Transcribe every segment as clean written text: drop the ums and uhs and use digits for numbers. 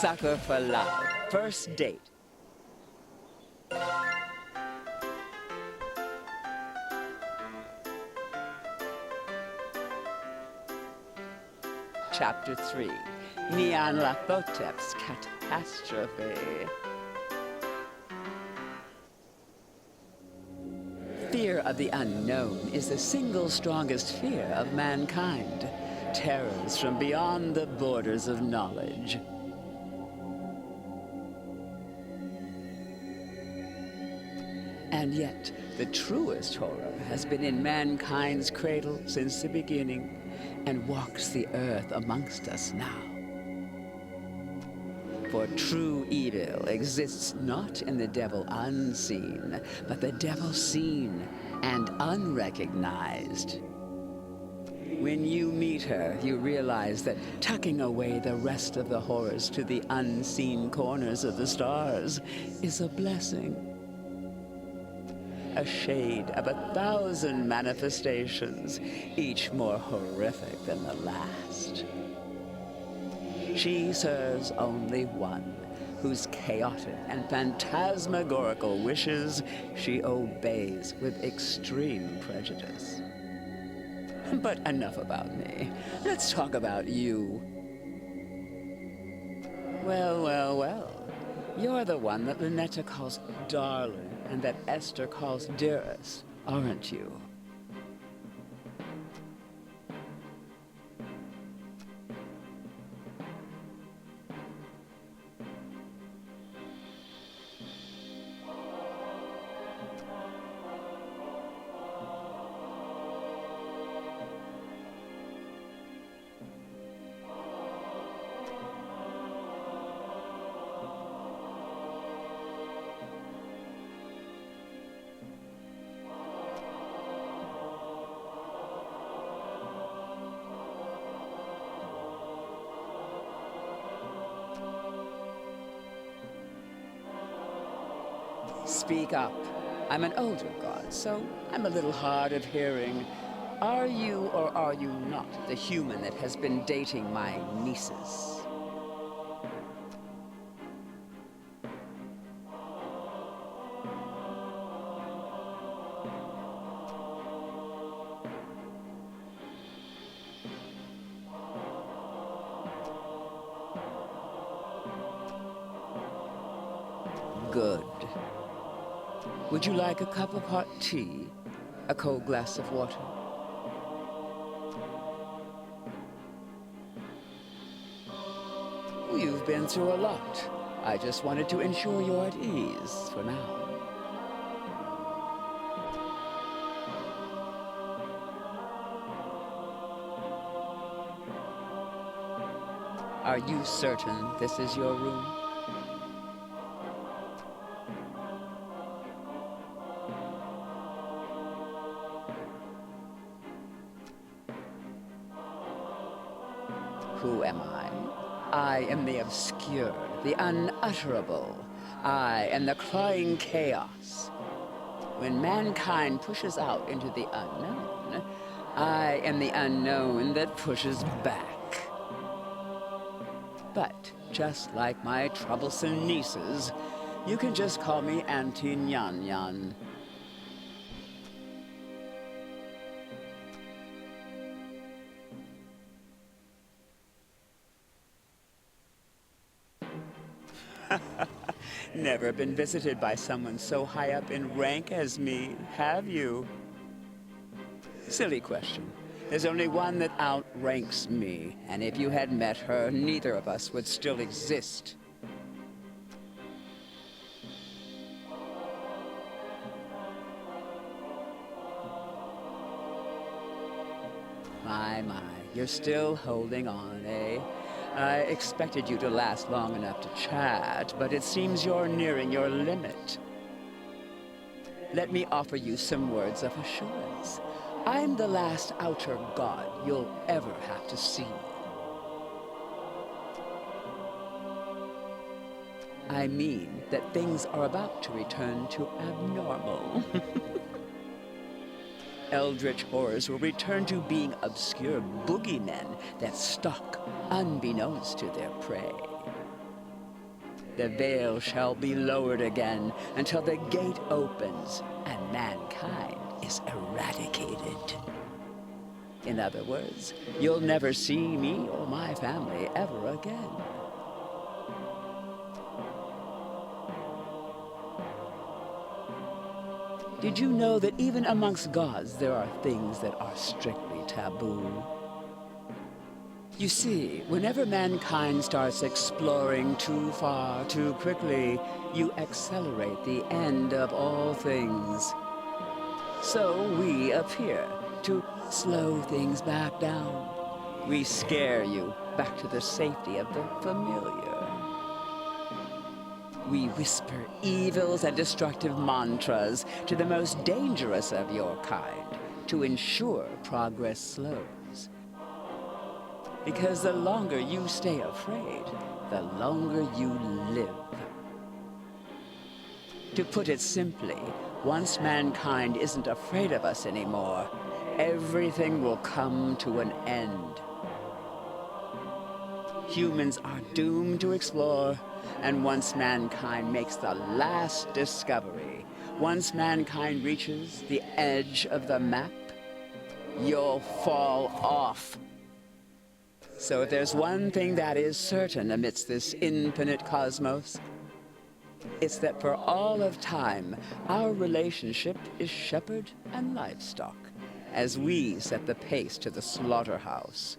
Sucker for love. First date. Chapter 3. Nyarlathotep's catastrophe. Fear of the unknown is the single strongest fear of mankind. Terrors from beyond the borders of knowledge. And yet, the truest horror has been in mankind's cradle since the beginning, and walks the earth amongst us now. For true evil exists not in the devil unseen, but the devil seen and unrecognized. When you meet her, you realize that tucking away the rest of the horrors to the unseen corners of the stars is a blessing. A shade of 1,000 manifestations, each more horrific than the last. She serves only one, whose chaotic and phantasmagorical wishes she obeys with extreme prejudice. But enough about me. Let's talk about you. Well. You're the one that Ln'eta calls darling and that Esther calls dearest, aren't you? Speak up. I'm an older god, so I'm a little hard of hearing. Are you or are you not the human that has been dating my nieces? Good. Would you like a cup of hot tea? A cold glass of water? You've been through a lot. I just wanted to ensure you're at ease for now. Are you certain this is your room? Who am I? I am the obscure, the unutterable. I am the crying chaos. When mankind pushes out into the unknown, I am the unknown that pushes back. But just like my troublesome nieces, you can just call me Auntie Nyan Nyan. Never been visited by someone so high up in rank as me, have you? Silly question. There's only one that outranks me, and if you had met her, neither of us would still exist. My, you're still holding on, eh? I expected you to last long enough to chat, but it seems you're nearing your limit. Let me offer you some words of assurance. I'm the last outer god you'll ever have to see. I mean that things are about to return to abnormal. Eldritch horrors will return to being obscure boogeymen that stalk unbeknownst to their prey. the veil shall be lowered again until the gate opens and mankind is eradicated. In other words, you'll never see me or my family ever again. Did you know that even amongst gods there are things that are strictly taboo? You see, whenever mankind starts exploring too far, too quickly, you accelerate the end of all things. So we appear to slow things back down. We scare you back to the safety of the familiar. We whisper evils and destructive mantras to the most dangerous of your kind to ensure progress slows. Because the longer you stay afraid, the longer you live. To put it simply, once mankind isn't afraid of us anymore, everything will come to an end. Humans are doomed to explore, and once mankind makes the last discovery, once mankind reaches the edge of the map, you'll fall off. So if there's one thing that is certain amidst this infinite cosmos, it's that for all of time, our relationship is shepherd and livestock, as we set the pace to the slaughterhouse.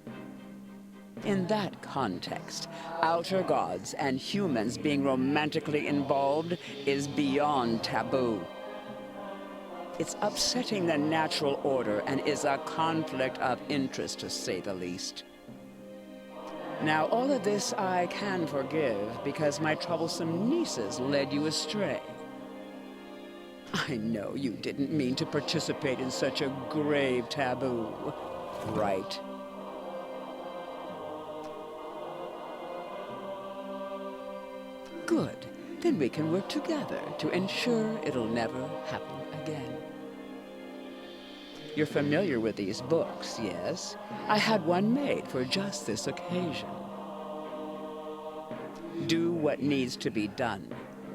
In that context, outer gods and humans being romantically involved is beyond taboo. It's upsetting the natural order and is a conflict of interest, to say the least. Now, all of this I can forgive because my troublesome nieces led you astray. I know you didn't mean to participate in such a grave taboo, right? Good. Then we can work together to ensure it'll never happen again. You're familiar with these books, yes? I had one made for just this occasion. Do what needs to be done.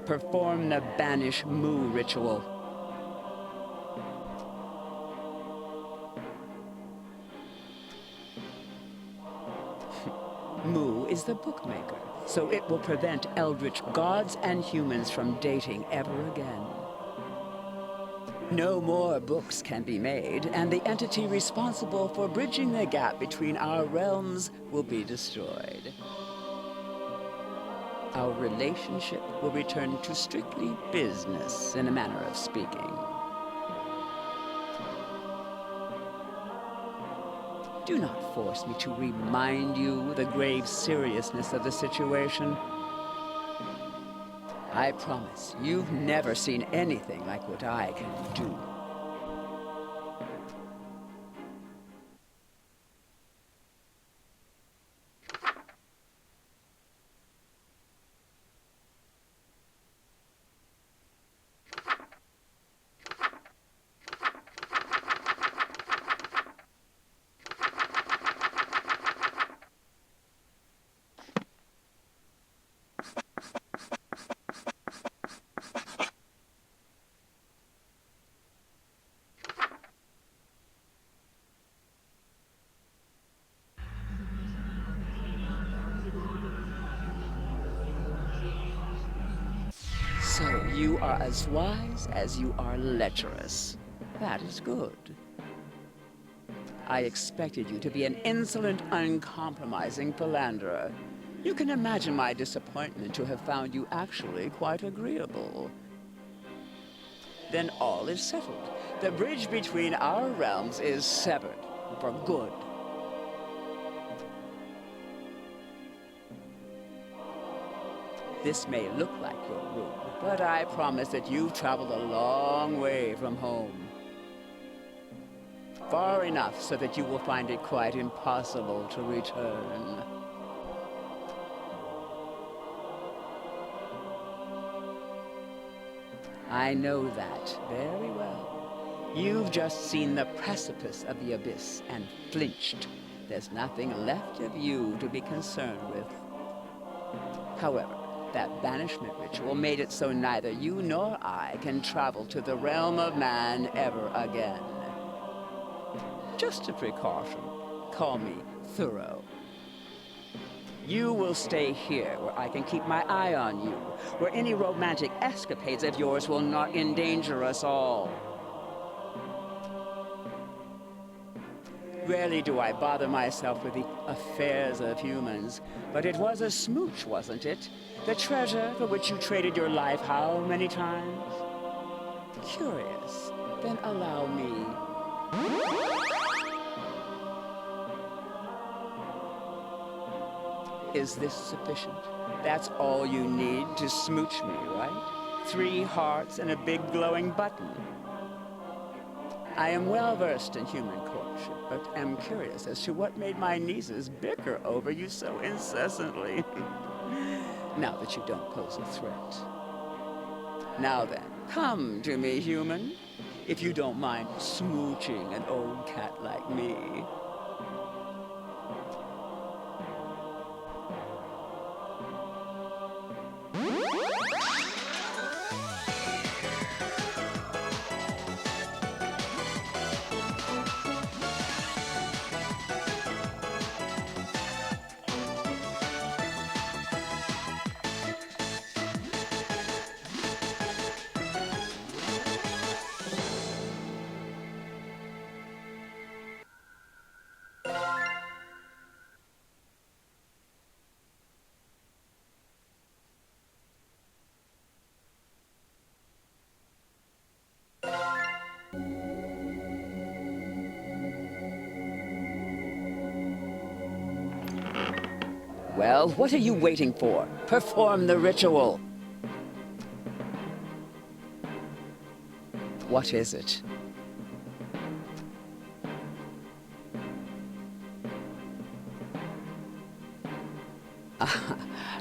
Perform the banish moo ritual. Mu is the bookmaker, so it will prevent eldritch gods and humans from dating ever again. No more books can be made, and the entity responsible for bridging the gap between our realms will be destroyed. Our relationship will return to strictly business, in a manner of speaking. Do not force me to remind you the grave seriousness of the situation. I promise you've never seen anything like what I can do. So you are as wise as you are lecherous. That is good. I expected you to be an insolent, uncompromising philanderer. You can imagine my disappointment to have found you actually quite agreeable. Then all is settled. The bridge between our realms is severed for good. This may look like your room, but I promise that you've traveled a long way from home. Far enough so that you will find it quite impossible to return. I know that very well. You've just seen the precipice of the abyss and flinched. There's nothing left of you to be concerned with. However, That banishment ritual made it so neither you nor I can travel to the realm of man ever again. Just a precaution. Call me thorough. You will stay here, where I can keep my eye on you, where any romantic escapades of yours will not endanger us all. Rarely do I bother myself with the affairs of humans, but it was a smooch, wasn't it? The treasure for which you traded your life how many times? Curious. Then allow me. Is this sufficient? That's all you need to smooch me, right? 3 hearts and a big glowing button. I am well versed in human courtship, but am curious as to what made my nieces bicker over you so incessantly. Now that you don't pose a threat. Now then, come to me, human, if you don't mind smooching an old cat like me. Well, what are you waiting for? Perform the ritual. What is it?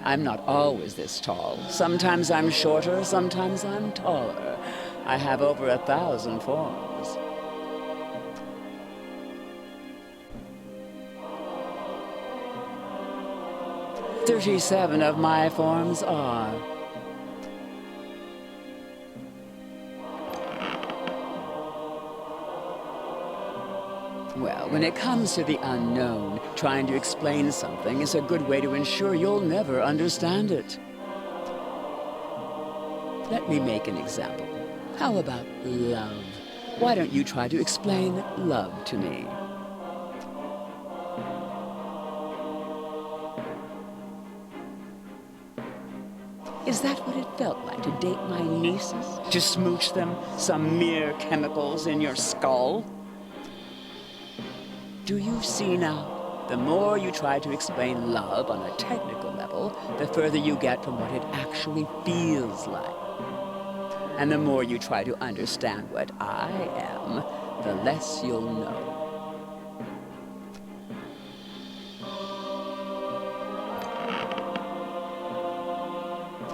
I'm not always this tall. Sometimes I'm shorter, sometimes I'm taller. I have over 1,000 forms. 37 of my forms are. Well, when it comes to the unknown, trying to explain something is a good way to ensure you'll never understand it. Let me make an example. How about love? Why don't you try to explain love to me? Is that what it felt like to date my nieces? To smooch them? Some mere chemicals in your skull? Do you see now? The more you try to explain love on a technical level, the further you get from what it actually feels like. And the more you try to understand what I am, the less you'll know.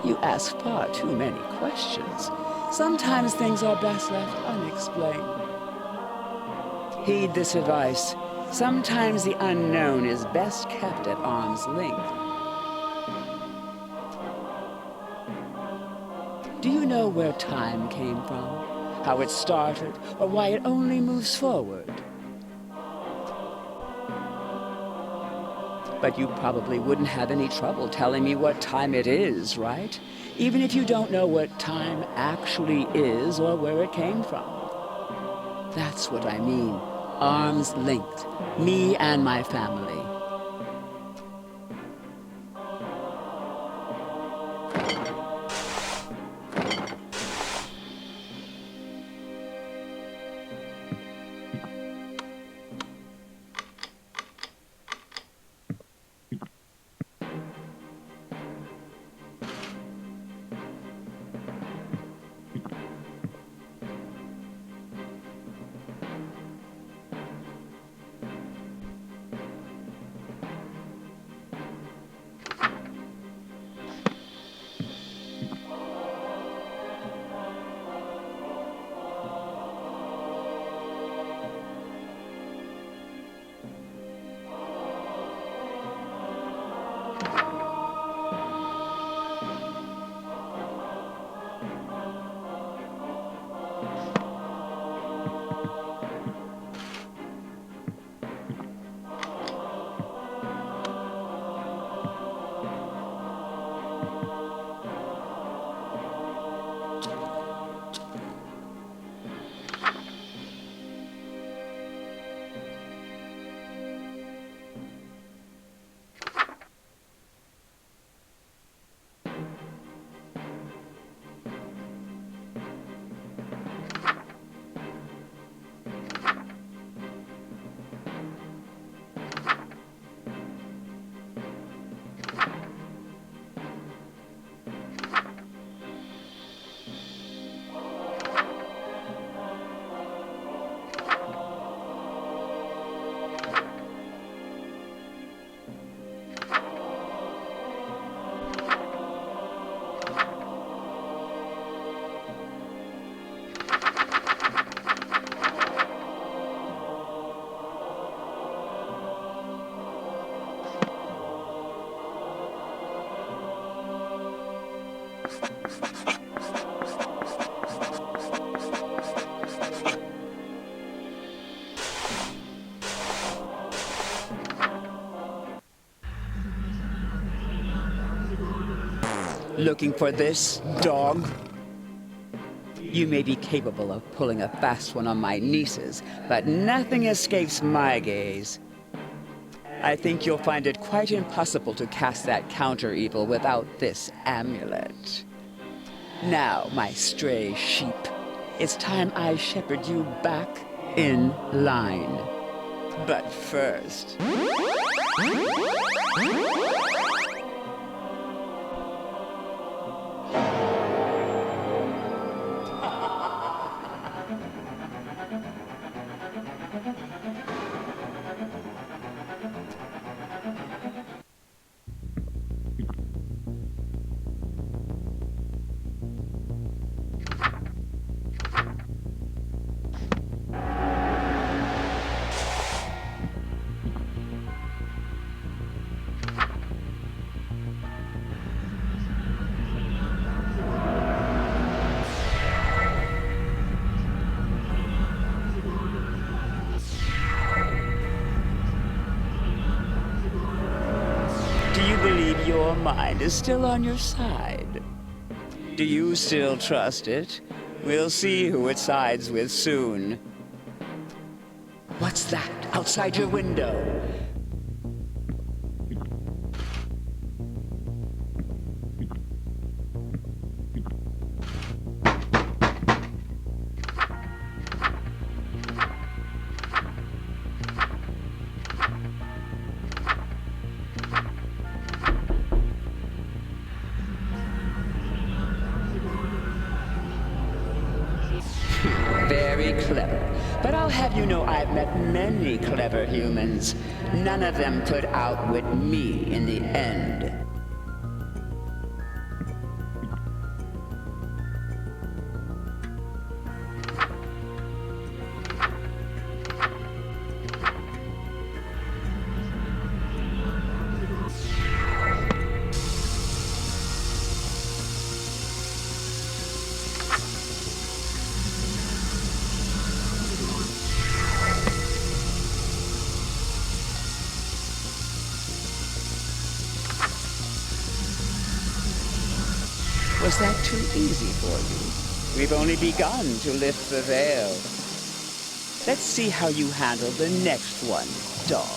You ask far too many questions. Sometimes things are best left unexplained. Heed this advice. Sometimes the unknown is best kept at arm's length. Do you know where time came from? How it started, or why it only moves forward? But you probably wouldn't have any trouble telling me what time it is, right? Even if you don't know what time actually is or where it came from. That's what I mean. Arms linked. Me and my family. Looking for this, dog? You may be capable of pulling a fast one on my nieces, but nothing escapes my gaze. I think you'll find it quite impossible to cast that counter-evil without this amulet. Now, my stray sheep, it's time I shepherd you back in line. But first... Do you believe your mind is still on your side? Do you still trust it? We'll see who it sides with soon. What's that outside your window? Very clever. But I'll have you know I've met many clever humans. None of them could outwit me in the end. Was that too easy for you? We've only begun to lift the veil. Let's see how you handle the next one, dog.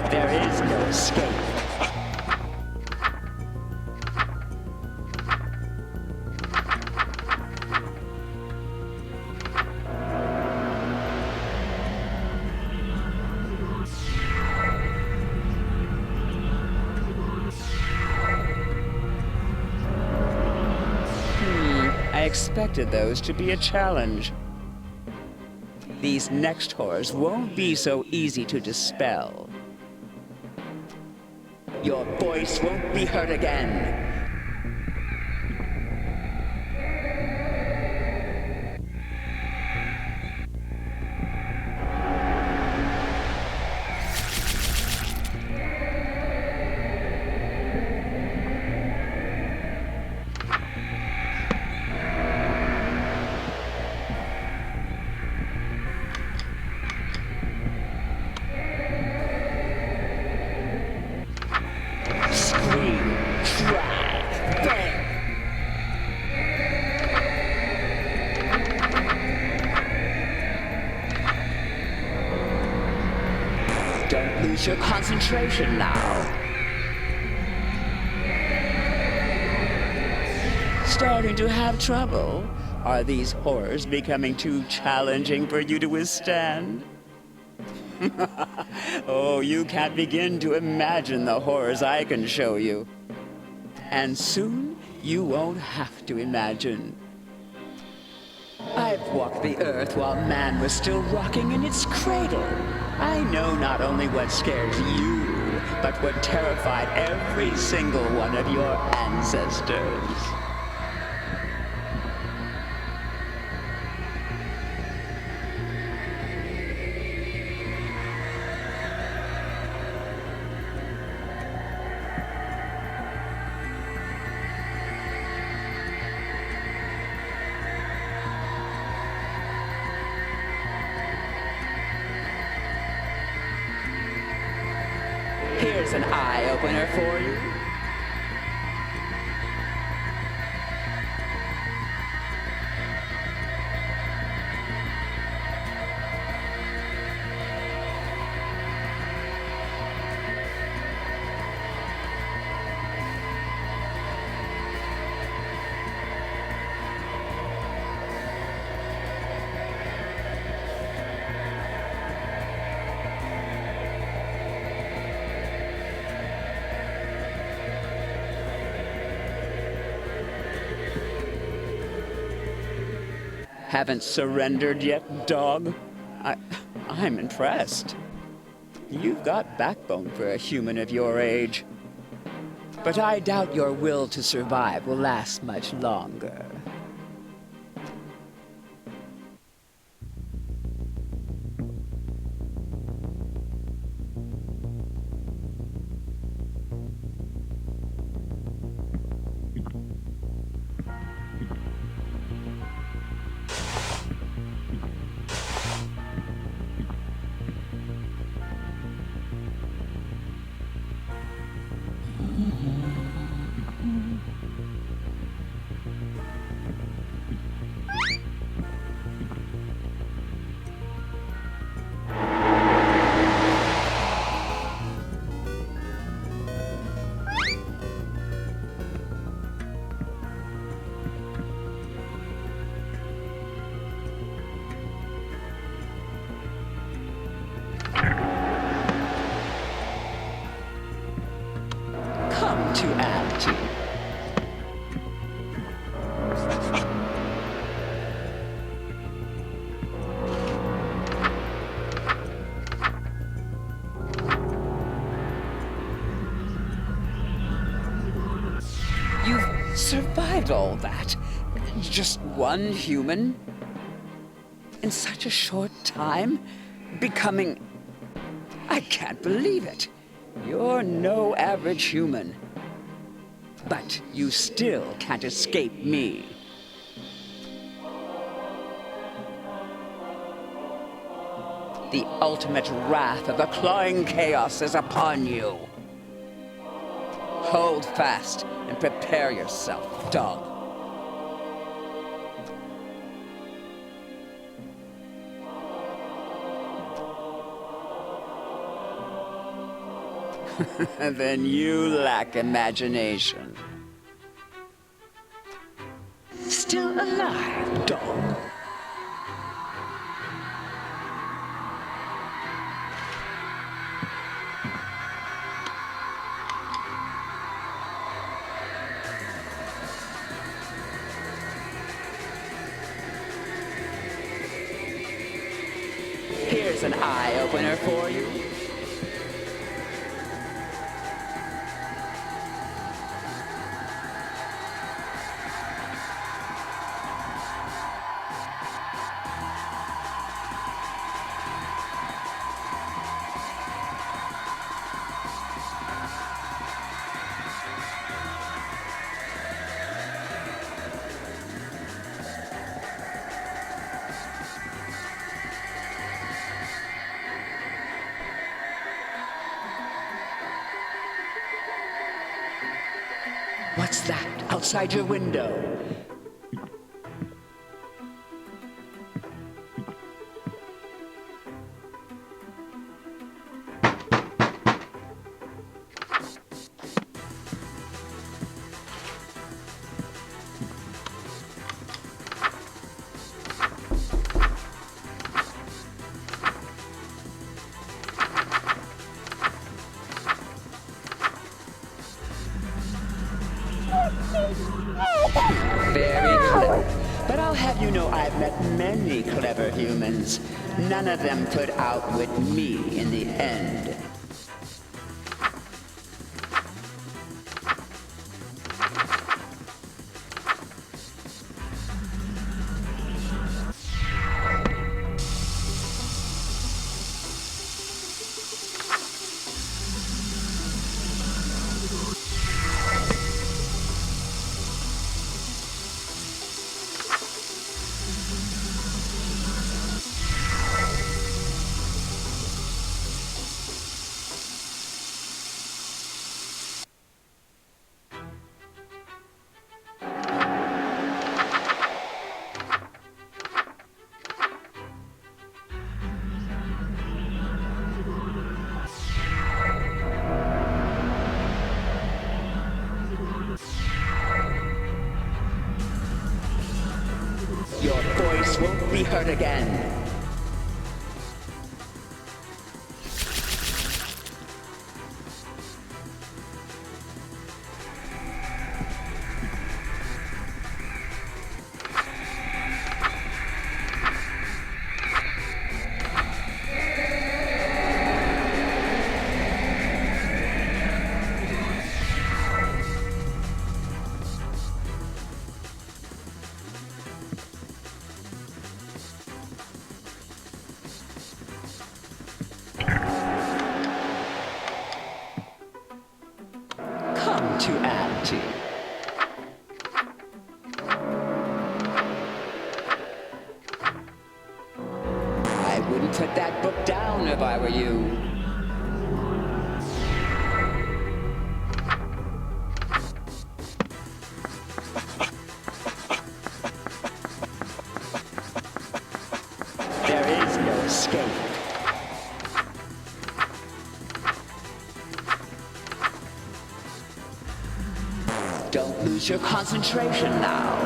There is no escape. I expected those to be a challenge. These next horrors won't be so easy to dispel. Your voice won't be heard again. Don't lose your concentration now. Starting to have trouble? Are these horrors becoming too challenging for you to withstand? Oh, you can't begin to imagine the horrors I can show you. And soon, you won't have to imagine. I've walked the earth while man was still rocking in its cradle. I know not only what scares you, but what terrified every single one of your ancestors. Here's an eye-opener for you. Haven't surrendered yet, dog? I'm impressed. You've got backbone for a human of your age. But I doubt your will to survive will last much longer. Come to add to. You've survived all that. Just one human? In such a short time? Becoming... I can't believe it. You're no average human. But you still can't escape me. The ultimate wrath of the clawing chaos is upon you. Hold fast and prepare yourself, dog. Then you lack imagination. Still alive, dog. Here's an eye-opener for you. What's that outside your window? Very clever. But I'll I'll have you know I've met many clever humans. None of them could outwit me in the end. Your voice won't be heard again. To add to. I wouldn't put that book down if I were you. There is no escape. Don't lose your concentration now.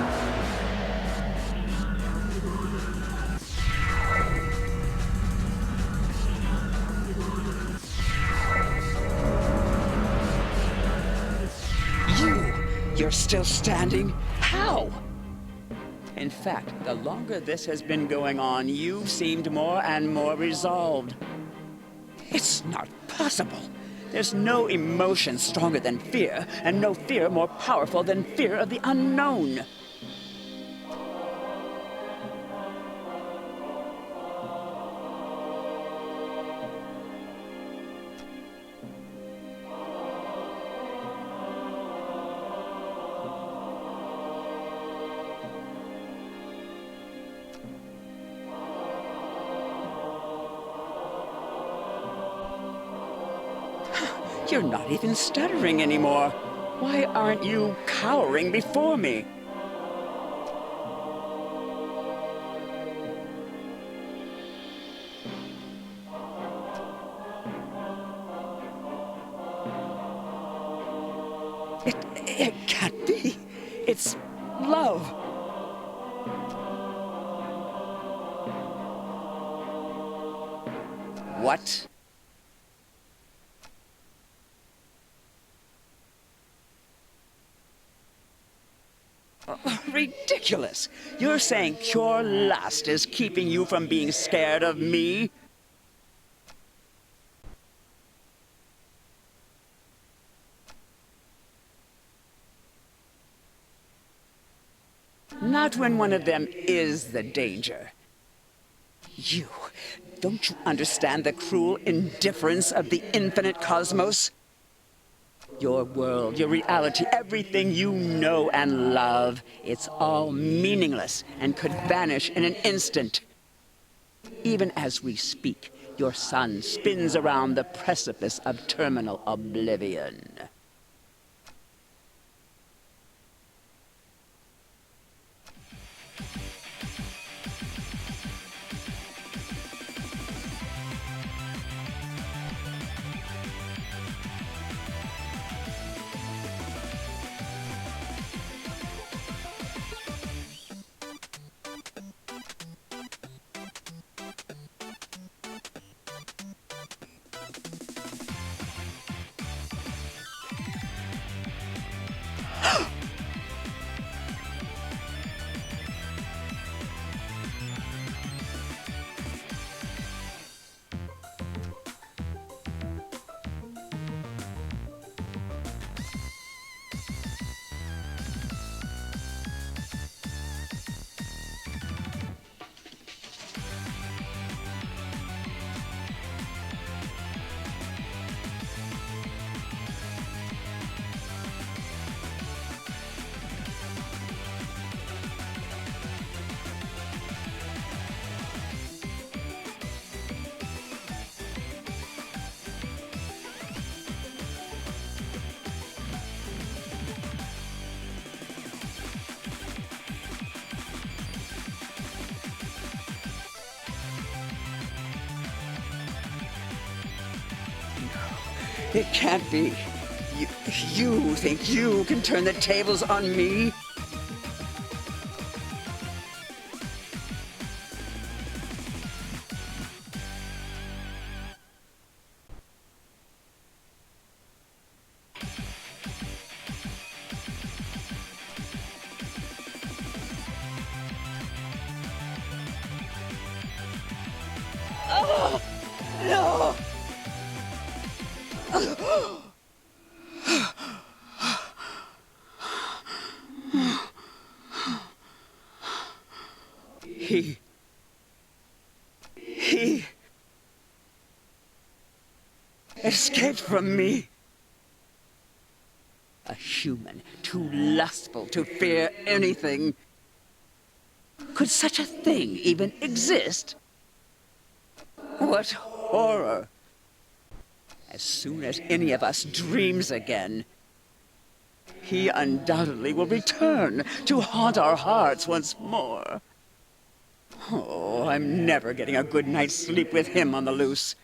You're still standing? How? In fact, the longer this has been going on, you've seemed more and more resolved. It's not possible. There's no emotion stronger than fear, and no fear more powerful than fear of the unknown. You're not even stuttering anymore. Why aren't you cowering before me? It can't be. It's love. What? Ridiculous! You're saying pure lust is keeping you from being scared of me? Not when one of them is the danger. Don't you understand the cruel indifference of the infinite cosmos? Your world, your reality, everything you know and love, it's all meaningless and could vanish in an instant. Even as we speak, your sun spins around the precipice of terminal oblivion. It can't be. You think you can turn the tables on me? Oh, no! He escaped from me. A human, too lustful to fear anything. Could such a thing even exist? What horror! As soon as any of us dreams again, he undoubtedly will return to haunt our hearts once more. Oh, I'm never getting a good night's sleep with him on the loose.